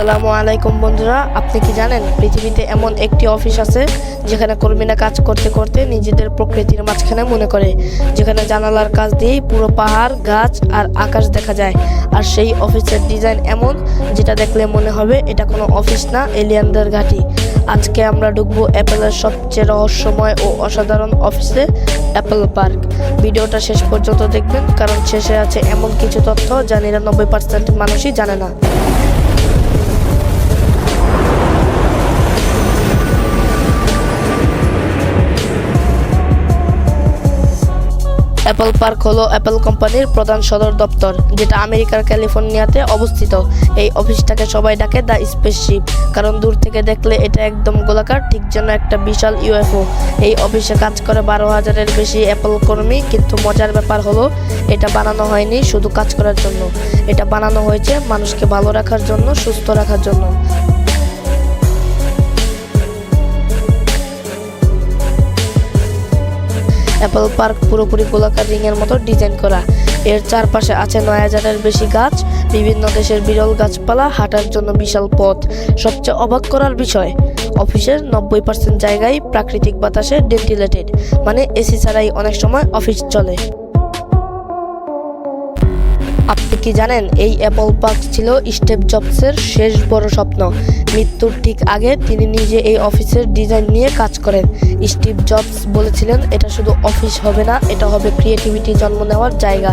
আসসালামু আলাইকুম বন্ধুরা, আপনি কি জানেন পৃথিবীতে এমন একটি অফিস আছে যেখানে কর্মীরা কাজ করতে করতে নিজেদের প্রকৃতির মাঝখানে মনে করে, যেখানে জানালার কাছ দিয়েই পুরো পাহাড়, গাছ আর আকাশ দেখা যায়। আর সেই অফিসের ডিজাইন এমন যেটা দেখলে মনে হবে এটা কোনো অফিস না, এলিয়েনদের ঘাঁটি। আজকে আমরা ঢুকবো অ্যাপেলের সবচেয়ে রহস্যময় ও অসাধারণ অফিসে, অ্যাপেল পার্ক। ভিডিওটা শেষ পর্যন্ত দেখবেন, কারণ শেষে আছে এমন কিছু তথ্য যা 99% মানুষই জানে না। অ্যাপল পার্ক হলো অ্যাপল কোম্পানির প্রধান সদর দপ্তর, যেটা আমেরিকার ক্যালিফোর্নিয়াতে অবস্থিত। এই অফিসটাকে সবাই ডাকে দ্য স্পেসশিপ, কারণ দূর থেকে দেখলে এটা একদম গোলাকার, ঠিক যেন একটা বিশাল ইউএফও। এই অফিসে কাজ করে 12,000-এর বেশি অ্যাপল কর্মী, কিন্তু মজার ব্যাপার হলো এটা বানানো হয়নি শুধু কাজ করার জন্য, এটা বানানো হয়েছে মানুষকে ভালো রাখার জন্য, সুস্থ রাখার জন্য। অ্যাপল পার্ক পুরোপুরি গোলাকার রিংয়ের মতো ডিজাইন করা। এর চারপাশে আছে 9,000-এর বেশি গাছ, বিভিন্ন দেশের বিরল গাছপালা, হাঁটার জন্য বিশাল পথ। সবচেয়ে অবাক করার বিষয়, অফিসের 90% জায়গায় প্রাকৃতিক বাতাসে ভেন্টিলেটেড, মানে এসি ছাড়াই অনেক সময় অফিস চলে। আপনি কি জানেন এই অ্যাপল পার্ক ছিল স্টিভ জবসের শেষ বড় স্বপ্ন? মৃত্যুর ঠিক আগে তিনি নিজে এই অফিসের ডিজাইন নিয়ে কাজ করেন। স্টিভ জবস বলেছিলেন এটা শুধু অফিস হবে না, এটা হবে ক্রিয়েটিভিটি জন্ম নেওয়ার জায়গা।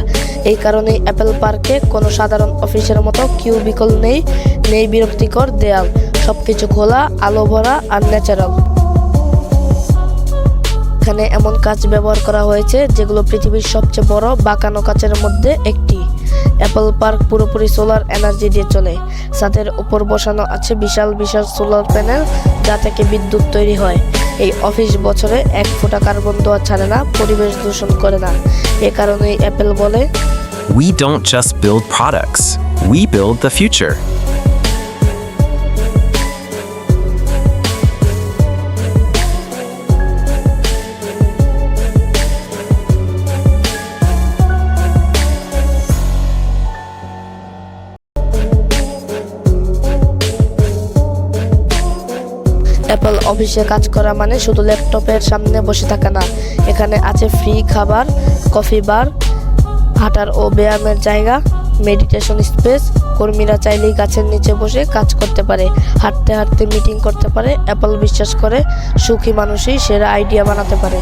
এই কারণেই অ্যাপল পার্কে কোনো সাধারণ অফিসের মতো কিউবিকল নেই, নেই বিরক্তিকর দেয়াল, সবকিছু খোলা, আলো ভরা আর ন্যাচারাল। এখানে এমন কাঁচ ব্যবহার করা হয়েছে যেগুলো পৃথিবীর সবচেয়ে বড় বাঁকানো কাচের মধ্যে একটি। অ্যাপল পার্ক পুরোপুরি সোলার এনার্জি দিয়ে চলে। ছাদের উপর বসানো আছে বিশাল বিশাল সোলার প্যানেল, যা থেকে বিদ্যুৎ তৈরি হয়। এই অফিস বছরে 1 ফোঁটা কার্বন ধোঁয়া ছাড়ে না, পরিবেশ দূষণ করে না। এ কারণেই অ্যাপল বলে, We don't just build products, we build the future. Apple অফিসে কাজ করা মানে শুধু ল্যাপটপের সামনে বসে থাকা না। এখানে আছে ফ্রি খাবার, কফি বার, হাঁটার ও ব্যায়ামের জায়গা, মেডিটেশন স্পেস। কর্মীরা চাইলেই গাছের নিচে বসে কাজ করতে পারে, হাঁটতে হাঁটতে মিটিং করতে পারে। অ্যাপল বিশ্বাস করে সুখী মানুষই সেরা আইডিয়া বানাতে পারে।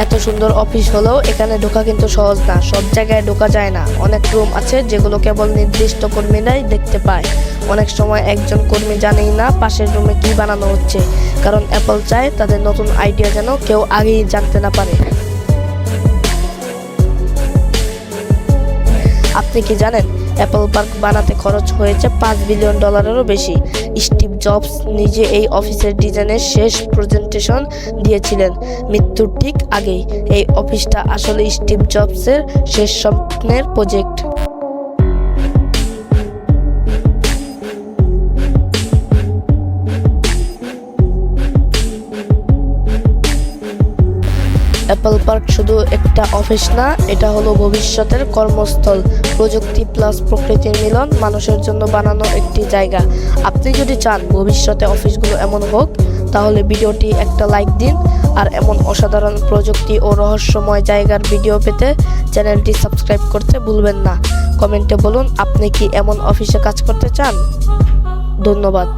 এত সুন্দর অফিস হলেও এখানে ঢোকা কিন্তু সহজ না, সব জায়গায় ঢোকা যায় না। অনেক রুম আছে যেগুলো কেবল নির্দিষ্ট কর্মীরাই দেখতে পায়। অনেক সময় একজন কর্মী জানেই না পাশের রুমে কি বানানো হচ্ছে, কারণ অ্যাপল চায় তাদের নতুন আইডিয়া যেন কেউ আগেই জানতে না পারে। আপনি কি জানেন অ্যাপল পার্ক বানাতে খরচ হয়েছে $5 বিলিয়ন বেশি? স্টিভ জবস নিজে এই অফিসের ডিজাইনের শেষ প্রেজেন্টেশন দিয়েছিলেন মৃত্যুর ঠিক আগেই। এই অফিসটা আসলে স্টিভ জবসের শেষ স্বপ্নের প্রজেক্ট। অ্যাপল পার্ক শুধু একটা অফিস না, এটা হলো ভবিষ্যতের কর্মস্থল। প্রযুক্তি প্লাস প্রকৃতির মিলন, মানুষের জন্য বানানো একটি জায়গা। আপনি যদি চান ভবিষ্যতে অফিসগুলো এমন হোক, তাহলে ভিডিওটি একটা লাইক দিন। আর এমন অসাধারণ প্রযুক্তি ও রহস্যময় জায়গার ভিডিও পেতে চ্যানেলটি সাবস্ক্রাইব করতে ভুলবেন না। কমেন্টে বলুন আপনি কি এমন অফিসে কাজ করতে চান। ধন্যবাদ।